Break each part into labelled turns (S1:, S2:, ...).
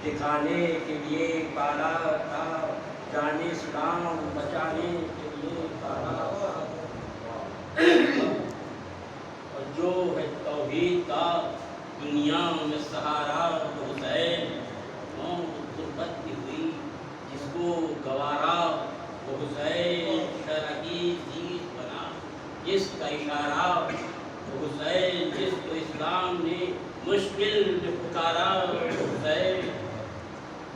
S1: دکھانے کے لیے پالا تھا، جان اسلام بچانے کے لیے پالا تھا، اور جو ہے توحید کا دنیا میں سہارا وہ حسین، موت غربت کی ہوئی جس کو گوارا وہ حسین، شرعی چیز بنا جس کا اشارہ وہ حسین، جس کو اسلام نے مشکل میں پکارا وہ حسین،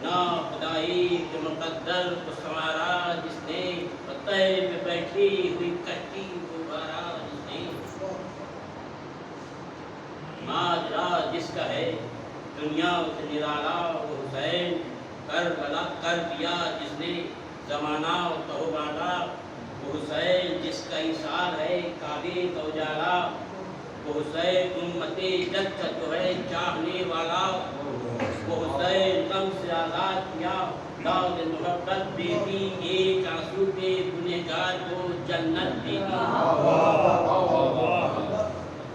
S1: نا خدائی کے مقدر کو سنوارا جس نے، پتہ پہ بیٹھی ہوئی کشتی کو بارا جس نے، ماجرا جس کا ہے دنیا سے نرالا وہ حسین، کربلا کر دیا جس نے زمانہ تو بالا وہ حسین، جس کا ایثار ہے کعبے کا اجالا وہ حسین، امت جد کا جو ہے چاہنے والا وہ حسین، غم سے آزاد کیا داغ محبت دے دی، ایک آنسو پہ گنہگار کو جنت دے دی،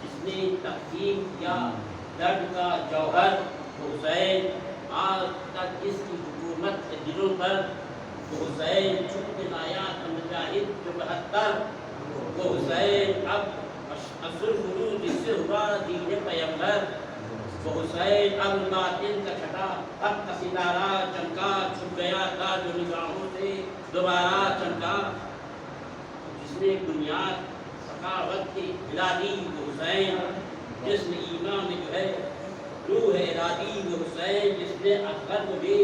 S1: جس نے تقسیم کیا درد کا جوہر وہ حسین، آج تک جس کی حکومت ہے دلوں پر وہ حسین، چھپ کے لایا تھا مجاہد جو 72 وہ حسین، اب اصل خروج جس سے ہوا دین پیغمبر وہ حسین، اب باطن کا چھٹا اب کا ستارہ چمکا، چھپ گیا تھا جو نگاہوں سے دوبارہ چمکا، جس نے بنیاد ثقافت کی ہلا دی وہ حسین، جس نے ایمان میں جو ہے روح ارادی وہ حسین، جس نے اکبر کو بھی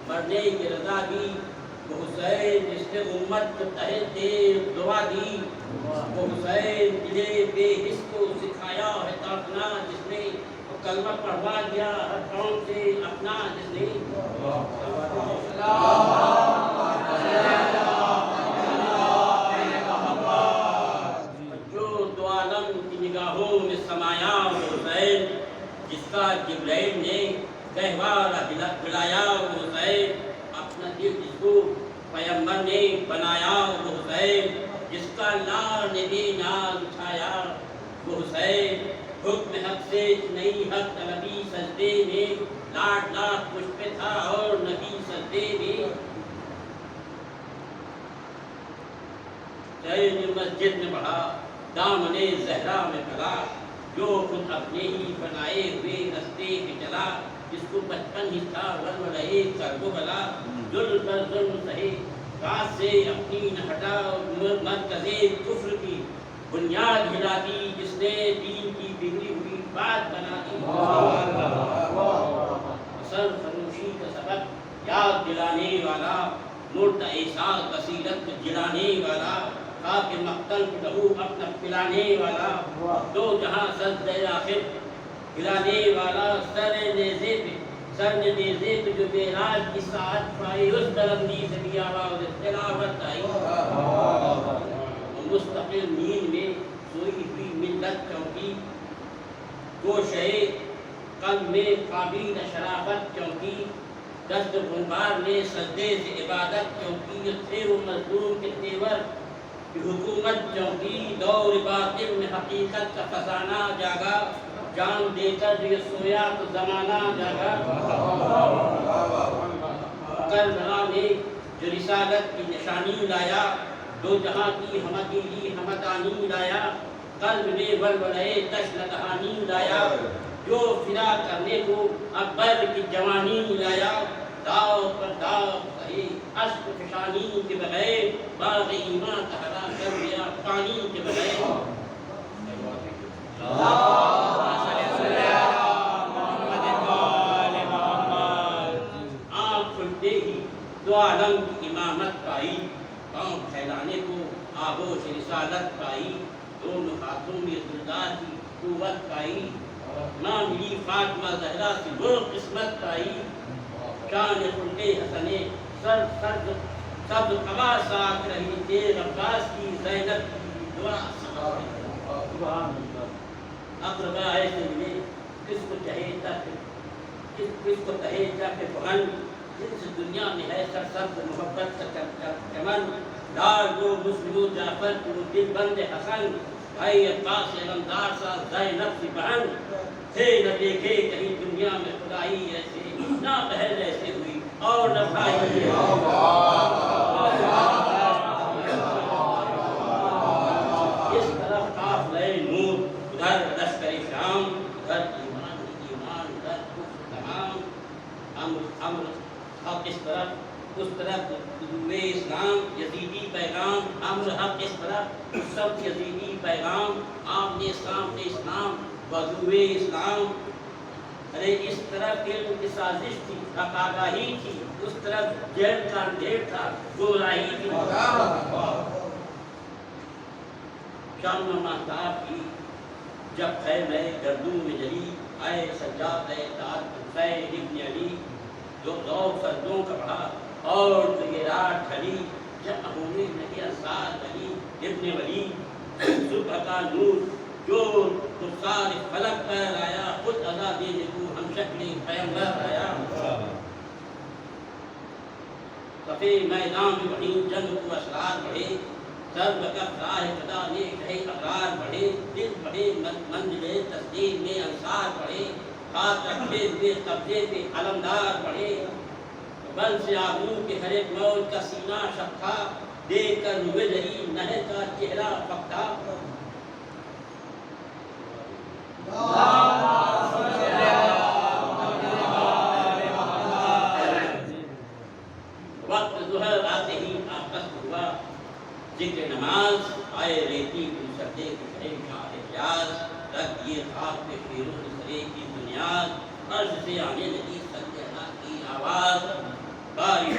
S1: مرنے کی رضا دی وہ حسین، جس نے امت کو تحت دے دعا دی وہ حسین، دلے بے حس کو سکھایا ہے تاپنا جس نے، کلمہ پڑھوا دیا ہر قوم سے اپنا جس نے، جو دو عالم کی نگاہوں میں سمایا وہ حسین، جس کا جبرائیل نے گہوارہ بلایا وہ حسین، اپنا دل جس کو پیغمبر نے بنایا وہ حسین، جس کا لا نے بھی ناز اٹھایا وہ حسین، حکم حق سے نہیں حق طلبی سجدے میں، لاکھ لاکھ مجھ پہ تھا اور نبی سجدے میں، چین مسجد میں بڑھا دامن زہرا میں پلا، جو خود اپنے ہی بنائے ہوئے رستے پہ چلا، جس کو بچپن ہی تھا ولولے کرب و بلا، ظلم پر ظلم سہے راز سے اپنی نہ ہٹا، مرکز کفر کی بنیاد ہلا دی، جس نے دین کی بگڑی ہوئی بات بنا دی، سر فروشی کا سبق یاد دلانے والا، مرد احساس بصیرت جلانے والا، خاک مقتل کو لہو اپنا پلانے والا، دو جہاں سجدہ آخر گرانے والا، سر نیزے پہ جو معراج کی ساعت پائی، اس بلندی سے بھی آواز تلاوت آئی۔ مستقل نیند میں سوئی ہوئی ملت چونکی، گوشے قلب میں قابل شرافت چونکی، دست بمبار نے سجدے سے عبادت چونکی، تھے وہ مظلوم کے تیور کی حکومت چونکی، دور باطن میں حقیقت کا خزانہ جاگا، جان دے کر یہ سویا تو زمانہ جاگا۔ کربلا نے جو رسالت کی نشانی لایا، دو جہاں کی ہمدردی ہمدانی لایا، قلب میں ولولے تشنہ کہانی لایا، جو فدا کرنے کو اکبر کی جوانی لایا، داؤ پر داؤ کہے اشک فشانی کے بغیر، باغ ایمان کا ہرا کر دیا پانی کے بغیر۔ آنکھ کھلتے ہی دو عالم کی امامت پائی، پاؤں پھیلانے کو آغوش رسالت پائی، دونوں ہاتھوں میں سردار کی قوت پائی، ماں ملی فاطمہ زہرا سے وہ قسمت پائی، شان خلق حسن سب قبا ساتھ رہی، تیر عباس کی زینب کی دعا اقربا ایسے ملے، کس کو چاہے تاکہ کس کو کہے جاکے بہن، جن سے دنیا میں ہے سرسبز محبت کا چمن، دار دو مسلم جعفر کو دل بند حسن، بھائی عباس علمدار سا زینب کی بہن، تھے نہ دیکھے کہیں دنیا میں خدائی ایسے، نہ بہن ایسے ہوئی اور نہ بھائی ایسے۔ اس طرف قافلہ نور، ادھر لشکر شام، ادھر ایمان ادھر کفر تمام، امر حق اس طرف اس طرف حضور اسلام یزیدی پیغام، امر حق اس طرف اس سب یزیدی پیغام، آپ نے اسلام نے اسلام وضو اسلام۔ ارے اس طرف علم کی سازش تھی، حق آگاہی تھی، اس طرف جیل کا اندھیر تھا، گمراہی تھی۔ شام مہتاب کی جب خیمہ گردوں میں جلی، آئے سجاد تاج حسین ابن علی، جو ذوق سردوں کا بڑھا اور تو یہ رات ڈھلی، جب ہونے لگے انصار علی ابن ولی، صبح کا نور جو رخسار فلک پر آیا، خود ادا دینے کو ہم شکل پیغمبر آیا۔ صفے میدان میں بڑھی جنگ کو اسرار بڑھے، سر بکف راہ خدا میں کہے اقرار بڑھے، دل بڑھے منزل تصدیق میں انصار بڑھے، ہاتھ رکھے ہوئے قبضے پہ علمدار بڑھے، بل سے آبرو کے ہر ایک موج کا سینہ شب تھا، دیکھ کر روئے جری نہر کا چہرہ پکتا۔ وقت ظہر آتے ہی آپس ہوا ذکر نماز، آئے ریتی کو سردے کے کرے شاہ حجاز، رکھ دیے خاک پہ شیروں کی سرے کی بنیاد، عرض سے آنے لگی سلطنہ کی آواز، بارش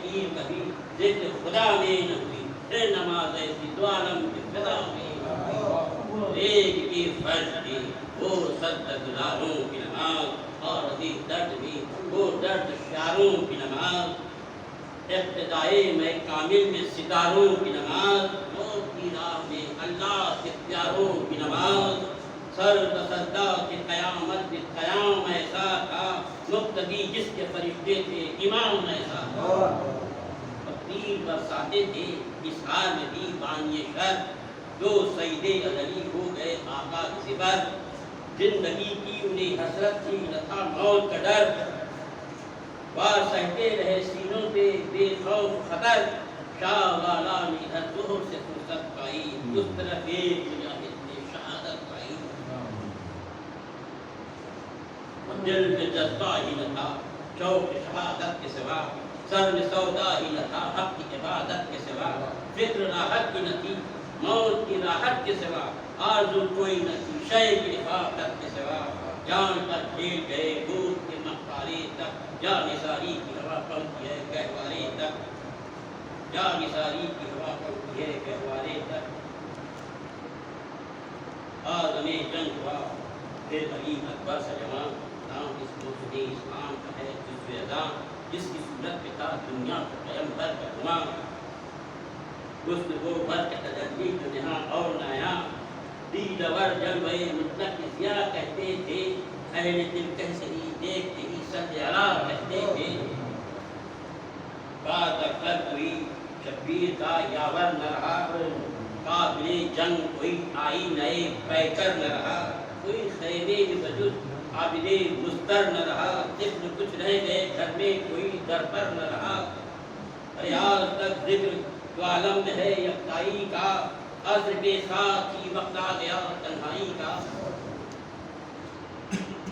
S1: تیر کبھی ذکر خدا میں نہ ہوئی، اے نماز ایسی دو عالم کے فضا میں، ایک کی فرض کی وہ صد گزاروں کی نماز، اور عزیز درد بھی وہ درد شاروں کی نماز، ابتدائے میں کامل میں ستاروں کی نماز، موت کی راہ میں اللہ کے پیاروں کی نماز، سر تصدہ کے قیامت کے قیام ایسا تھا، مقتدی جس کے فرشتے تھے امام ایسا تھا، تیر برساتے تھے اس حال میں بھی بانی شر، جو سیدے ازلی ہو گئے آقا کے سپر، زندگی کی انہیں حسرت تھی نہ تھا موت کا ڈر، وار سہتے رہے سینوں پہ بے خوف خطر، شاہ والا نے ادھر ظہر سے فرصت پائی، اس طرف ایک مجاہد نے شہادت پائی، دل میں جذبہ ہی نہ تھا شوق شہادت کے سوا، سر میں سودا ہی نہ تھا حق کی عبادت کے سوا، فکر راحت کی نہ تھی موت کی راحت کے سوا، آرزو کوئی نہ تھی شے کی حفاظت کے سوا، جان پر کھیل گئے دودھ جا نثاری کی ہوا پہنچی ہے گہوارے تک، جا نثاری کی ہوا پہنچی ہے گہوارے تک، آدم جنگ ہوا پھر علی اکبر سے جوان، نام اس موسم اسلام کا ہے جزو اذاں، جس کی صورت پہ تھا دنیا کا پیغمبر کا گمان، اس نے وہ برق تجلی جو نہاں اور نایا، دیدور جلوے مطلق ضیاء کہتے تھے، اہل دل کہسری دیکھتے ہی صلی اللہ کہتے تھے، بات اکثر کوئی شبیر کا یاور نہ رہا، قابل جنگ کوئی آئی نئے پیکر نہ رہا، کوئی خیمے میں بجز عابد مستر نہ رہا، طفل کچھ رہ گئے گھر میں کوئی در پر نہ رہا، ریاض تک ذکر تو عالم میں ہے یکتائی کا، عصر کے ساتھ ہی وقت آ گیا تنہائی کا،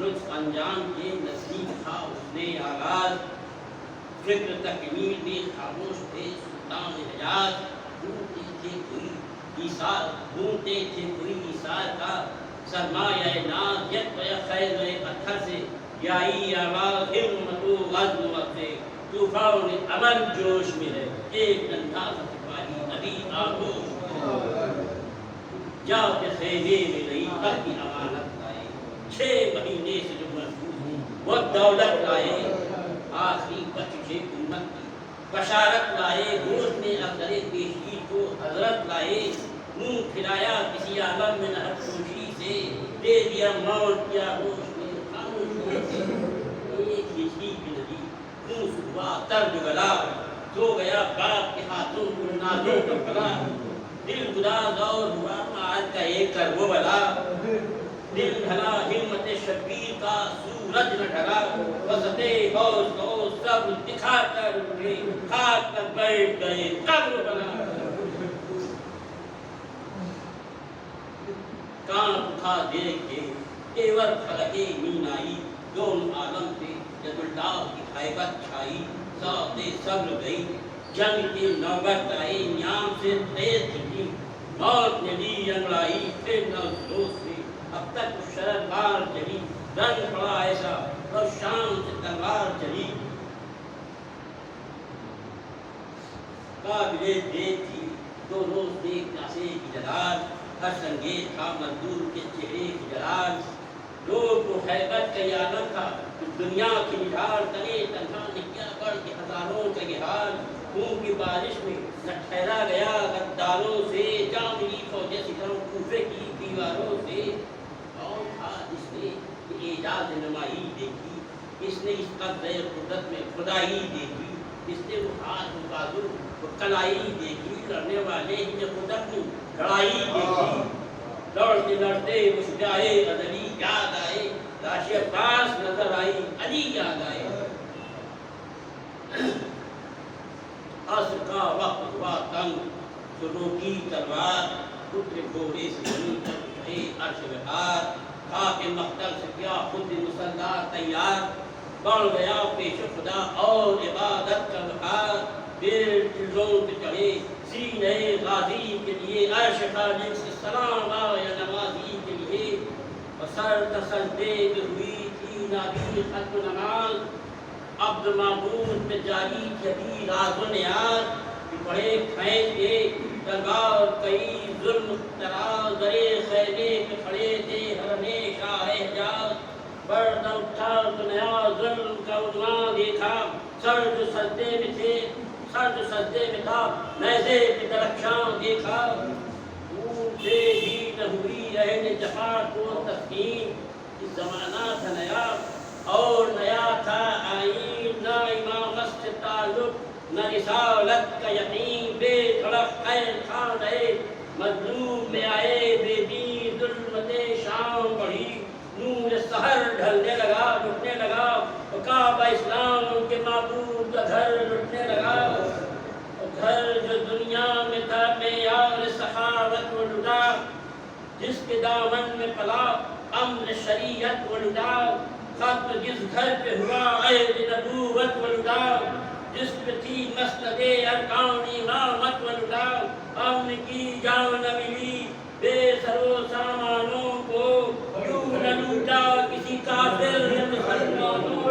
S1: لطف انجام کے نزدیک تھا اس نے آغاز، فکر تکمیل میں خاموش تھے سلطان حجاز، ڈھونڈتے تھے کوئی ایثار، ڈھونڈتے تھے کوئی ایثار کا، سرمایہ ناز یک و خیز پتھر سے، یائی آواز ہمت و عزم سے، طوفان عمل جوش میں ہے، ایک ننھا سا سپاہی ابھی آغوش جا کے خیمے میں نئی وقت کی امانت لائے، 6 مہینے سے جو محفوظ وہ دولت لائے، آخری بچے امت کی بشارت لائے، گوشت میں اثر پیشگی کو حضرت لائے، منہ پھرایا کسی عالم میں نہ خوشی سے، دے دیا موت کیا ہوش میں خاموشی سے، ایک ہجری کی ندی منہ سے ہوا ترج گلا، سو گیا باپ کے ہاتھوں کو نازوں کا پلا، دل گداز اور ہوا آج کا ایک کر وہ بلا، دل ڈھلا ہمت شبیر کا سورج نہ ڈھلا، وسط حوض کو سب دکھا کر اٹھے، خاک پر بیٹھ گئے قبر بنا، کان اٹھا دیکھ کے تیور فلکے مینائی، دون عالم پہ جب اللہ کی حیبت چھائی، ذات صبر گئی جنگ کی نوبت آئی، نیام سے تیز چلی موت نے لی انگڑائی، پھر نہ اس روز سے اب تک اس شرر بار چلی، رنگ پڑا ایسا اور شام سے تلوار چلی، قابل دید تھی 2 روز دیکھ ناسے کی جلال، ہر سنگے تھا مزدور کے چہرے کی جلال، لوگ کو حیبت کا یہ عالم تھا، دنیا کی نگار تنے تنہا نے کیا بڑھ کے ہزاروں کا یہ حال، خون کی بارش میں نہ ٹھہرا گیا غداروں سے، جام لی فوجیں ستم کوفے کی دیواروں سے، اور تھا جس نے یہ اعجاز نمائی دیکھی، اس نے اس قبضہ قدرت میں خدائی دیکھی، اس نے وہ ہاتھ و بازو وہ کلائی دیکھی، لڑنے والے ہی نے خود اپنی لڑائی دیکھی، لڑتے لڑتے وہ شجاعِ غزلی یاد آئے، لاش عباس نظر آئی علی یاد آئے، عصر کا وقت ہوا تنگ، شروع کی تلوار، پتر گھوڑے سے زمین پر اٹھے عرش بہار، خاک مقتل سے کیا خود مسلح تیار، بڑھ گیا پیش خدا اور عبادت کا بہار، دیر چیزوں پہ چڑھے سینے غازی کے لیے، عرش خالق سے سلام آیا نمازی کے لیے، سر تسجدے میں ہوئی تھی نبی ختم نماز، عبد معبود پہ جاری جبی راز و نیاز، بڑے کھینچ کے دربار کئی ظلم تراز، درے خیمے پہ کھڑے تھے حرم شاہ حجاز، پردہ اٹھا تو نیا ظلم کا عنوان دیکھا، سر جو سجدے میں تھے سر جو سجدے میں تھا نیزے پہ درخشاں دیکھا، سے بھی نہ ہوئی اہل جفا کو تسکین، اس زمانہ تھا نیا اور نیا تھا آئین، نہ امامت سے تعلق نہ رسالت کا یقین، بے دھڑک خیر خان رہے مظلوم میں آئے بے دین، ظلمت شام بڑھی نور سحر ڈھلنے لگا لٹنے لگا، کعبہ اسلام ان کے معبود کا گھر لٹنے لگا، گھر جو دنیا میں تھا معیار سخاوت وہ لٹا، جس کے دامن میں پلا امن شریعت وہ لٹا، ختم جس گھر پہ ہوا عہد نبوت وہ لٹا، جس پہ تھی مسند ارکان امامت وہ لٹا، امن کی جان نہ ملی بے سر و سامانوں کو، یوں نہ لوٹا کسی کافر یا مسلمانوں کو۔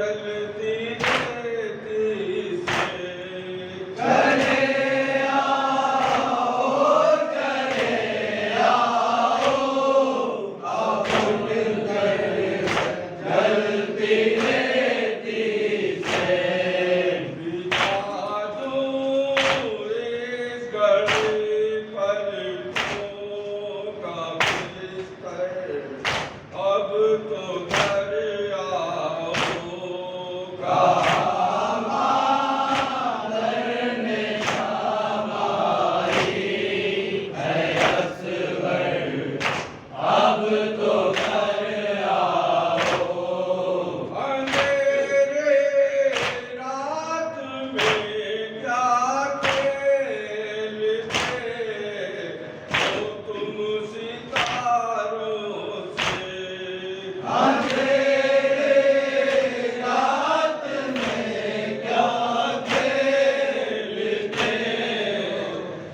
S2: جلتی رہتی سے اب تو گھر آؤ اندھیرے رات میں کیا کھیلتے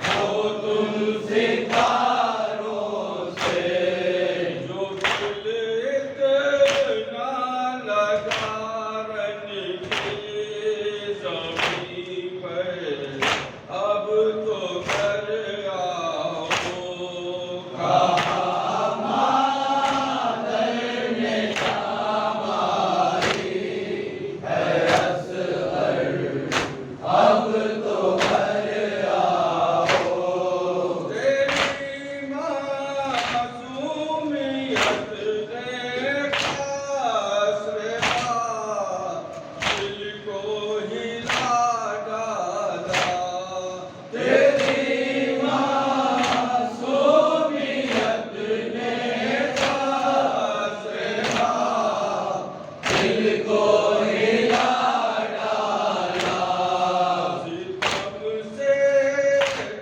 S2: ہو تم ستاروں سے جو دل اتنا لگا رن کی زمین پر اب تو گھر آؤ تیری معصومیت نے خاص رہا دل کو ہلا ڈالا تیری معصومیت نے خاص رہا دل کو ہلا ڈالا ستم سے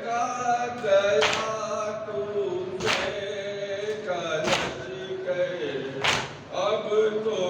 S2: کا گیا تجھے کلش کے اب تو